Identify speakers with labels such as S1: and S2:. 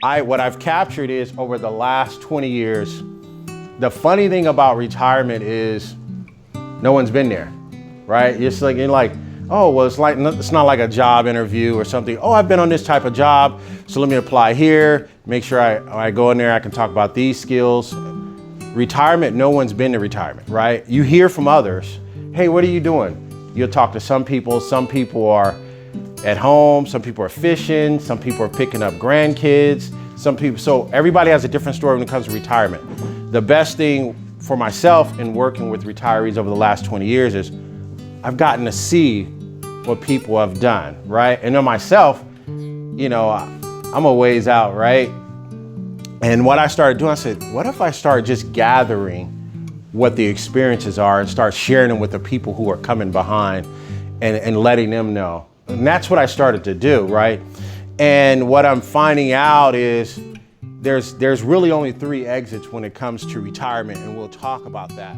S1: what I've captured is over the last 20 years, the funny thing about retirement is no one's been there, right? You're like, oh, well, it's not like a job interview or something. Oh, I've been on this type of job, so let me apply here, make sure I go in there, I can talk about these skills. Retirement, no one's been to retirement, right? You hear from others, hey, what are you doing? You'll talk to some people are at home, some people are fishing, some people are picking up grandkids, so everybody has a different story when it comes to retirement. The best thing for myself in working with retirees over the last 20 years is I've gotten to see what people have done, right? And then myself, I'm a ways out, right? And what I started doing, I said, what if I start just gathering what the experiences are and start sharing them with the people who are coming behind and letting them know. And that's what I started to do, right? And what I'm finding out is there's really only 3 exits when it comes to retirement, and we'll talk about that.